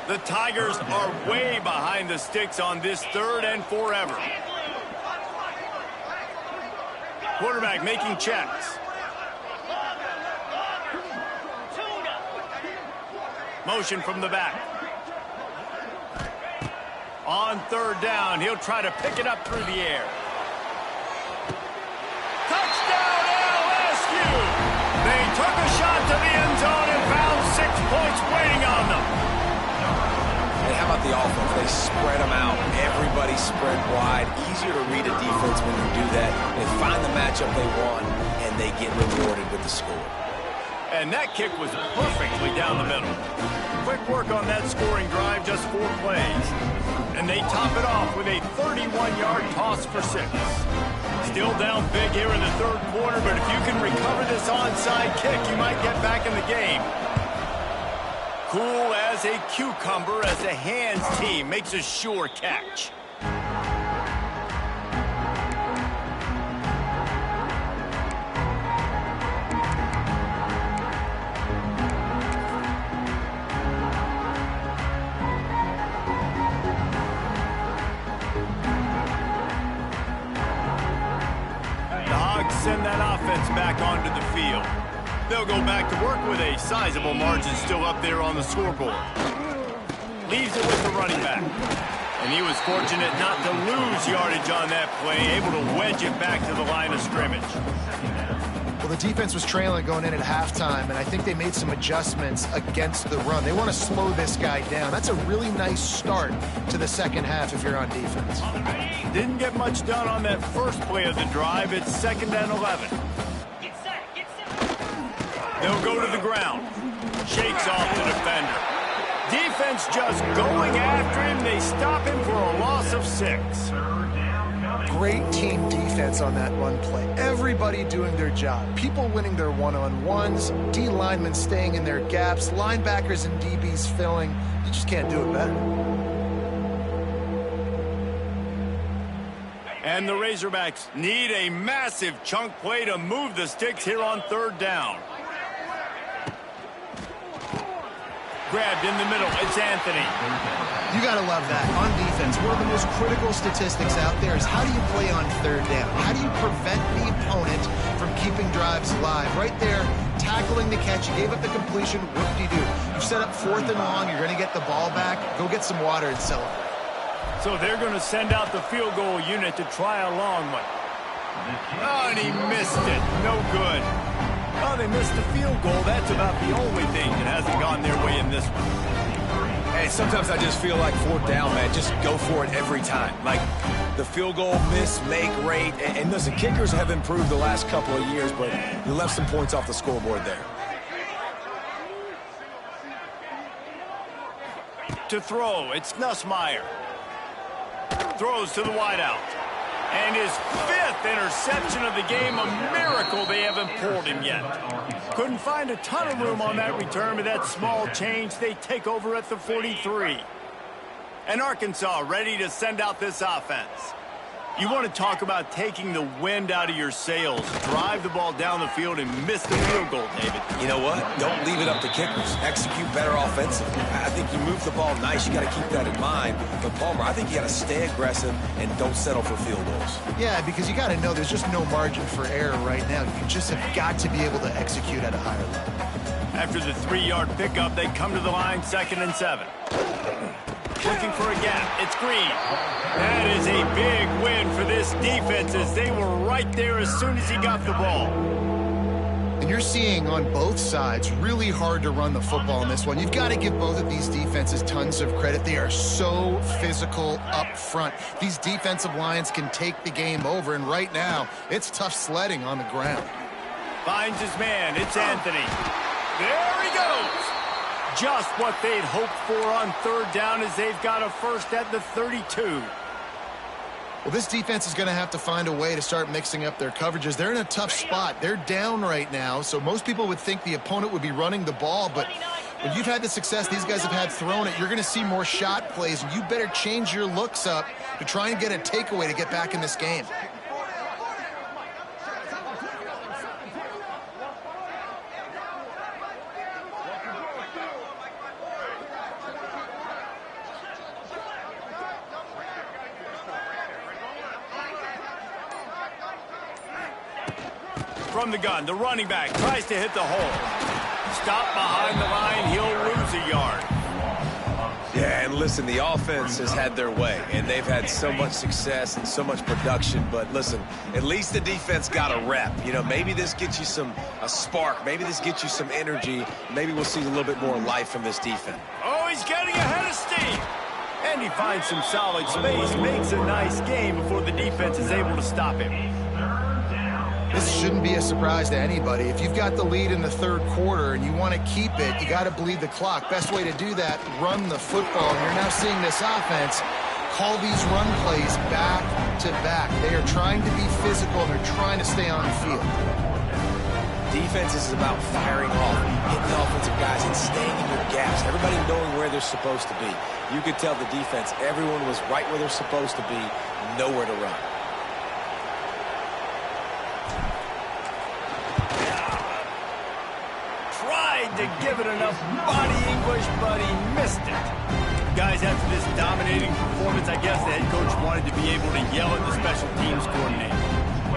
The Tigers are way behind the sticks on this third and forever. Quarterback making checks. Motion from the back. On third down, he'll try to pick it up through the air. Touchdown, LSU! They took a shot to the end zone and found 6 points waiting on them. Hey, how about the offense? They spread them out. Everybody spread wide. Easier to read a defense when you do that. They find the matchup they want, and they get rewarded with the score. And that kick was perfectly down the middle. Quick work on that scoring drive, just 4 plays. And they top it off with a 31-yard toss for 6. Still down big here in the third quarter, but if you can recover this onside kick, you might get back in the game. Cool as a cucumber as the hands team makes a sure catch. Send that offense back onto the field. They'll go back to work with a sizable margin still up there on the scoreboard. Leaves it with the running back. And he was fortunate not to lose yardage on that play, able to wedge it back to the line of scrimmage. Well, the defense was trailing going in at halftime, and I think they made some adjustments against the run. They want to slow this guy down. That's a really nice start to the second half if you're on defense. Didn't get much done on that first play of the drive. It's 2nd and 11. They'll go to the ground. Shakes off the defender. Defense just going after him. They stop him for a loss of 6. Great team defense on that run play. Everybody doing their job. People winning their one-on-ones. D linemen staying in their gaps. Linebackers and DBs filling. You just can't do it better. And the Razorbacks need a massive chunk play to move the sticks here on third down. Grabbed in the middle, it's Anthony. You got to love that. On defense, one of the most critical statistics out there is how do you play on third down? How do you prevent the opponent from keeping drives alive? Right there, tackling the catch. You gave up the completion, whoop-de-doo. You set up 4th and long, you're going to get the ball back. Go get some water and celebrate. So they're going to send out the field goal unit to try a long one. Oh, and he missed it. No good. Oh, they missed the field goal. That's about the only thing that hasn't gone their way in this one. Hey, sometimes I just feel like 4th down, man. Just go for it every time. Like the field goal miss, make rate. And listen, kickers have improved the last couple of years, but you left some points off the scoreboard there. To throw, it's Nussmeier. Throws to the wideout. And his 5th interception of the game, a miracle they haven't pulled him yet. Couldn't find a ton of room on that return, but that small change, they take over at the 43. And Arkansas ready to send out this offense. You want to talk about taking the wind out of your sails. Drive the ball down the field and miss the field goal, David. You know what? Don't leave it up to kickers. Execute better offensively. I think you move the ball nice. You got to keep that in mind. But, Palmer, I think you got to stay aggressive and don't settle for field goals. Yeah, because you got to know there's just no margin for error right now. You just have got to be able to execute at a higher level. After the 3-yard pickup, they come to the line, 2nd and 7. Looking for a gap. It's Green. That is a big win for this defense as they were right there as soon as he got the ball. And you're seeing on both sides really hard to run the football in this one. You've got to give both of these defenses tons of credit. They are so physical up front. These defensive lines can take the game over, and right now, it's tough sledding on the ground. Finds his man. It's Anthony. There he goes. Just what they'd hoped for on 3rd down as they've got a first at the 32. Well, this defense is going to have to find a way to start mixing up their coverages. They're in a tough spot. They're down right now, so most people would think the opponent would be running the ball, but when you've had the success these guys have had throwing it, you're going to see more shot plays, and you better change your looks up to try and get a takeaway to get back in this game. From the gun, the running back tries to hit the hole. Stop behind the line, he'll lose a yard. Yeah, and listen, the offense has had their way, and they've had so much success and so much production. But listen, at least the defense got a rep. You know, maybe this gets you a spark. Maybe this gets you some energy. Maybe we'll see a little bit more life from this defense. Oh, he's getting ahead of steam. And he finds some solid space, makes a nice game before the defense is able to stop him. This shouldn't be a surprise to anybody. If you've got the lead in the 3rd quarter and you want to keep it, you got to bleed the clock. Best way to do that, run the football. And you're now seeing this offense call these run plays back to back. They are trying to be physical, and they're trying to stay on the field. Defense is about firing off, hitting the offensive guys, and staying in your gaps. Everybody knowing where they're supposed to be. You could tell the defense, everyone was right where they're supposed to be, nowhere to run. To give it enough body English, but he missed it. Guys, after this dominating performance, I guess the head coach wanted to be able to yell at the special teams coordinator.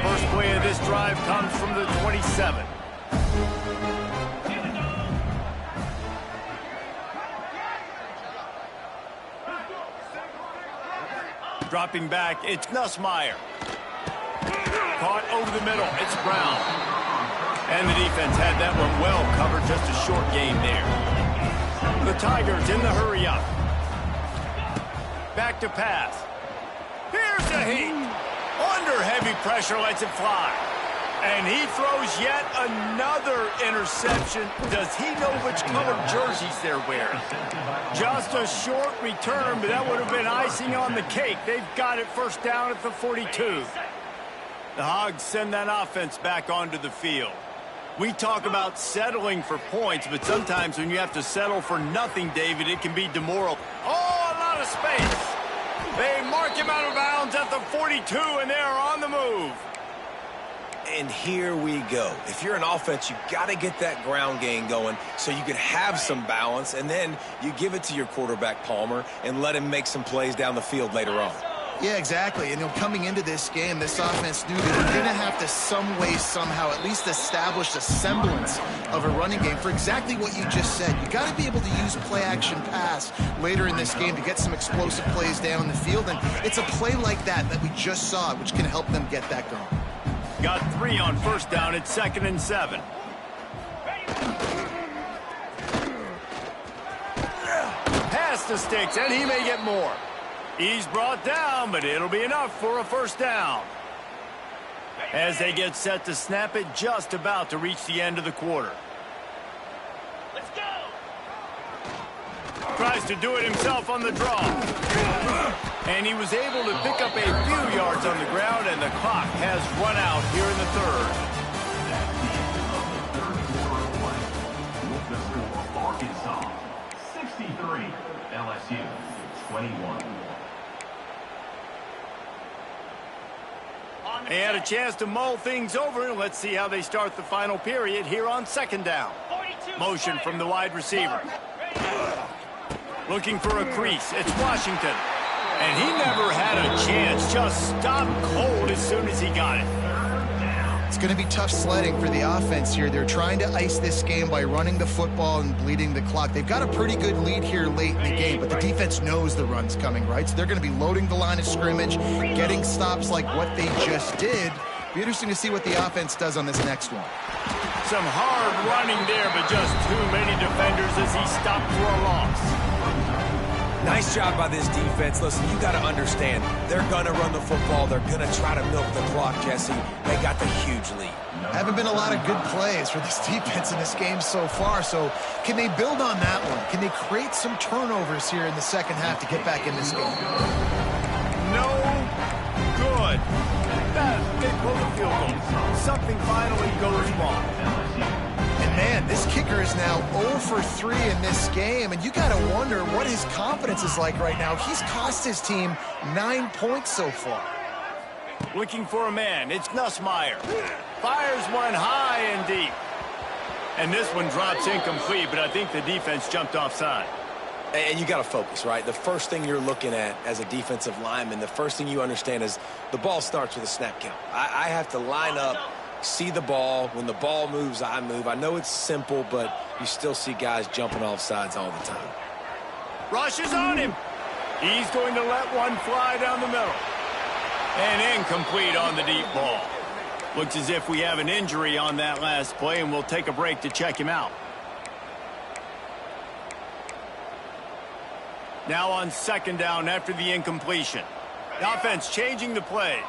First play of this drive comes from the 27. Dropping back, it's Nussmeier. Caught over the middle, it's Brown. And the defense had that one well covered, just a short game there. The Tigers in the hurry up. Back to pass. Here's the heat. Under heavy pressure, lets it fly. And he throws yet another interception. Does he know which color jerseys they're wearing? Just a short return, but that would have been icing on the cake. They've got it 1st down at the 42. The Hogs send that offense back onto the field. We talk about settling for points, but sometimes when you have to settle for nothing, David, it can be demoralizing. Oh, a lot of space. They mark him out of bounds at the 42, and they are on the move. And here we go. If you're an offense, you got to get that ground game going so you can have some balance, and then you give it to your quarterback, Palmer, and let him make some plays down the field later on. Yeah, exactly. And coming into this game, this offense knew they were going to have to some way, somehow, at least establish a semblance of a running game for exactly what you just said. You got to be able to use play-action pass later in this game to get some explosive plays down the field. And it's a play like that we just saw, which can help them get that going. Got 3 on 1st down. It's 2nd and 7. Pass to Sticks, and he may get more. He's brought down, but it'll be enough for a 1st down. As they get set to snap it, just about to reach the end of the quarter. Let's go! Tries to do it himself on the draw. And he was able to pick up a few yards on the ground, and the clock has run out here in the 3rd. Arkansas, 63, LSU, 21. They had a chance to mull things over. Let's see how they start the final period here on second down. Motion from the wide receiver. Looking for a crease. It's Washington. And he never had a chance. Just stopped cold as soon as he got it. It's going to be tough sledding for the offense here. They're trying to ice this game by running the football and bleeding the clock. They've got a pretty good lead here late in the game, but the defense knows the run's coming, right? So they're going to be loading the line of scrimmage, getting stops like what they just did. Be interesting to see what the offense does on this next one. Some hard running there, but just too many defenders as he stopped for a loss. Nice job by this defense. Listen, you got to understand, they're going to run the football. They're going to try to milk the clock, Jesse. They got the huge lead. Haven't been a lot of good plays for this defense in this game so far, so can they build on that one? Can they create some turnovers here in the second half to get back in this game? No good. They pull the field goal. Something finally goes wrong. Man, this kicker is now 0 for 3 in this game, and you got to wonder what his confidence is like right now. He's cost his team 9 points so far. Looking for a man. It's Nussmeier. Fires one high and deep. And this one drops incomplete, but I think the defense jumped offside. And you got to focus, right? The first thing you're looking at as a defensive lineman, the first thing you understand is the ball starts with a snap count. I have to line up, see the ball. When the ball moves, I move. I know it's simple, but you still see guys jumping off sides all the time. Rush is on him. He's going to let one fly down the middle. And incomplete on the deep ball. Looks as if we have an injury on that last play, and we'll take a break to check him out. Now on second down after the incompletion. The offense changing the play.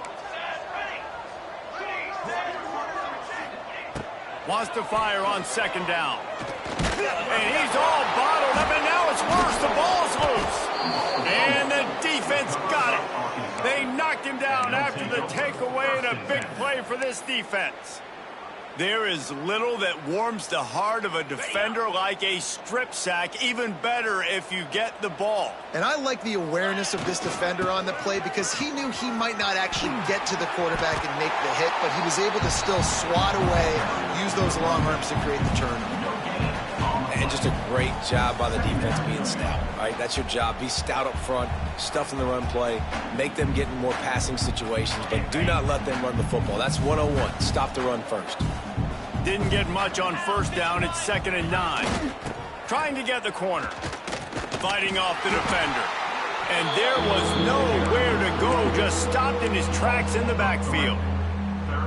Wants to fire on second down. And he's all bottled up, and now it's worse. The ball's loose. And the defense got it. They knocked him down after the takeaway, and a big play for this defense. There is little that warms the heart of a defender like a strip sack. Even better if you get the ball. And I like the awareness of this defender on the play because he knew he might not actually get to the quarterback and make the hit, but he was able to still swat away, use those long arms to create the turnover. And just a great job by the defense being stout, right? That's your job. Be stout up front, stuff in the run play, make them get in more passing situations, but do not let them run the football. That's 101. Stop the run first. Didn't get much on first down. It's 2nd and 9. Trying to get the corner. Fighting off the defender. And there was nowhere to go. Just stopped in his tracks in the backfield.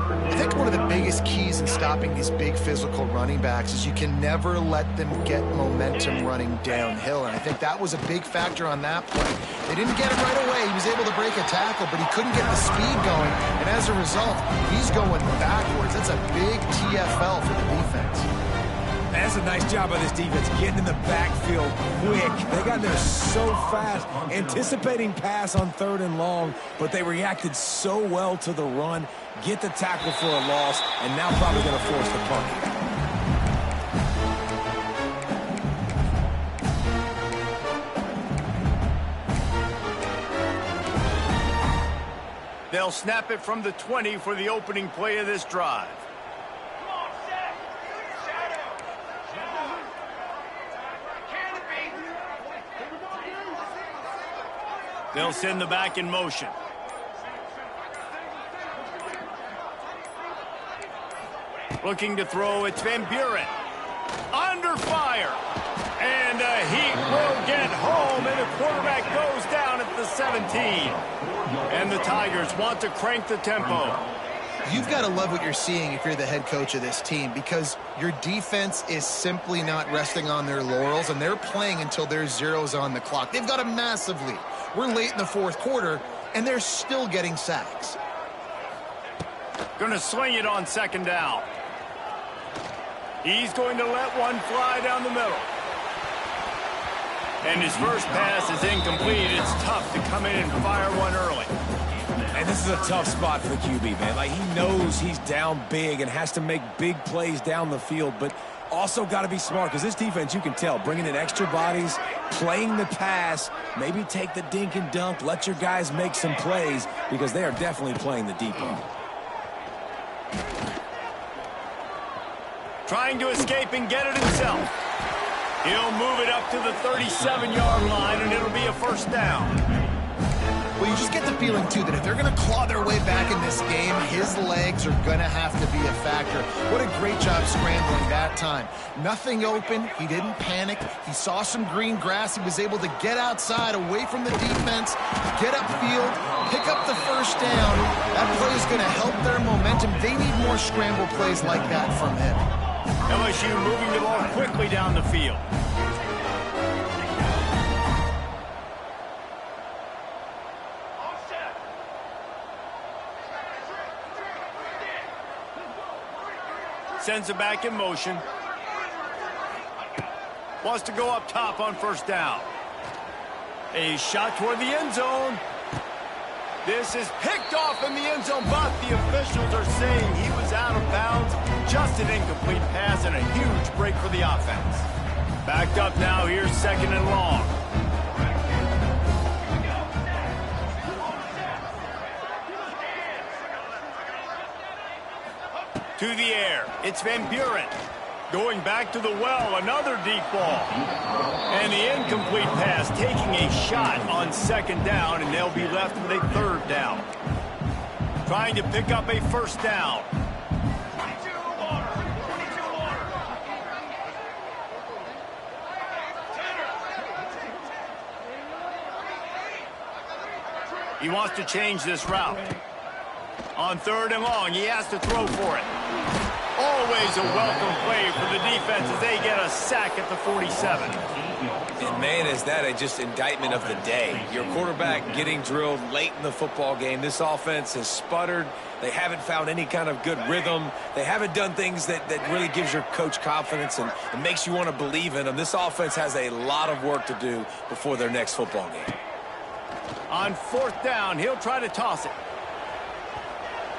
I think one of the biggest keys in stopping these big physical running backs is you can never let them get momentum running downhill, and I think that was a big factor on that play. They didn't get it right away. He was able to break a tackle, but he couldn't get the speed going, and as a result, he's going backwards. That's a big TFL for the defense. That's a nice job by this defense, getting in the backfield quick. They got there so fast, anticipating pass on 3rd and long, but they reacted so well to the run, get the tackle for a loss, and now probably going to force the punt. They'll snap it from the 20 for the opening play of this drive. They'll send the back in motion. Looking to throw, it's Van Buren. Under fire. And the Heat will get home, and the quarterback goes down at the 17. And the Tigers want to crank the tempo. You've got to love what you're seeing if you're the head coach of this team because your defense is simply not resting on their laurels, and they're playing until there's zeros on the clock. They've got a massive lead. We're late in the 4th quarter, and they're still getting sacks. Going to swing it on second down. He's going to let one fly down the middle. And his first pass is incomplete. It's tough to come in and fire one early. And this is a tough spot for the QB, man. Like, he knows he's down big and has to make big plays down the field, but also got to be smart because this defense, you can tell, bringing in extra bodies, playing the pass, maybe take the dink and dunk, let your guys make some plays because they are definitely playing the deep end. Trying to escape and get it himself. He'll move it up to the 37-yard line, and it'll be a first down. Well, you just get the feeling, too, that if they're going to claw their way back in this game, his legs are going to have to be a factor. What a great job scrambling that time. Nothing open. He didn't panic. He saw some green grass. He was able to get outside, away from the defense, get upfield, pick up the first down. That play is going to help their momentum. They need more scramble plays like that from him. LSU moving the ball quickly down the field. Sends it back in motion. Wants to go up top on first down. A shot toward the end zone. This is picked off in the end zone, but the officials are saying he was out of bounds. Just an incomplete pass and a huge break for the offense. Backed up now, here's second and long. To the air, it's Van Buren. Going back to the well, another deep ball. And the incomplete pass taking a shot on second down, and they'll be left with a third down. Trying to pick up a first down. He wants to change this route. On third and long, he has to throw for it. Always a welcome play for the defense as they get a sack at the 47. And man, is that just indictment of the day. Your quarterback getting drilled late in the football game. This offense has sputtered. They haven't found any kind of good rhythm. They haven't done things that really gives your coach confidence and makes you want to believe in them. This offense has a lot of work to do before their next football game. On fourth down, he'll try to toss it.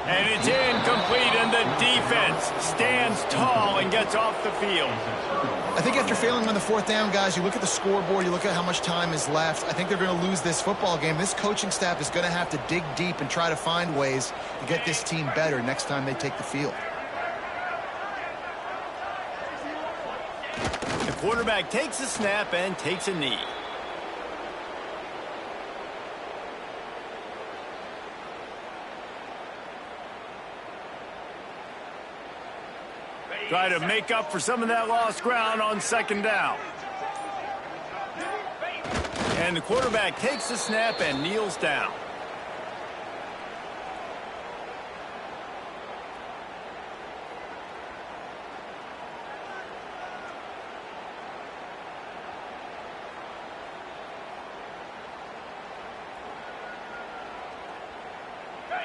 And it's incomplete, and the defense stands tall and gets off the field. I think after failing on the fourth down, guys, you look at the scoreboard, you look at how much time is left. I think they're going to lose this football game. This coaching staff is going to have to dig deep and try to find ways to get this team better next time they take the field. The quarterback takes a snap and takes a knee. Try to make up for some of that lost ground on second down. And the quarterback takes the snap and kneels down.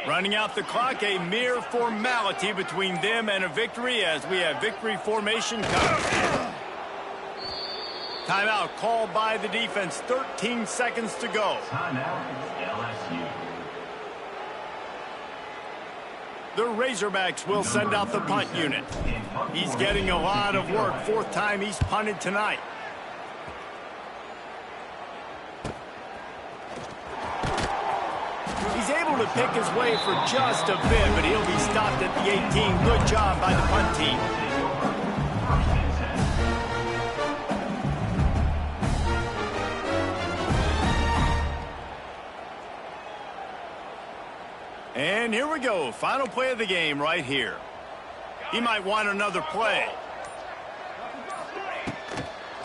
Running out the clock, a mere formality between them and a victory as we have victory formation coming. Timeout called by the defense. 13 seconds to go. Timeout, LSU. The Razorbacks will send out the punt unit. He's getting a lot of work. Fourth time he's punted tonight. He's able to pick his way for just a bit, but he'll be stopped at the 18. Good job by the punt team. And here we go. Final play of the game right here. He might want another play.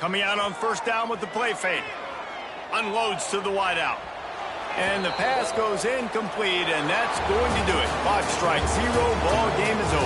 Coming out on first down with the play fake. Unloads to the wideout. And the pass goes incomplete, and that's going to do it. Clock strikes 0. Ball game is over.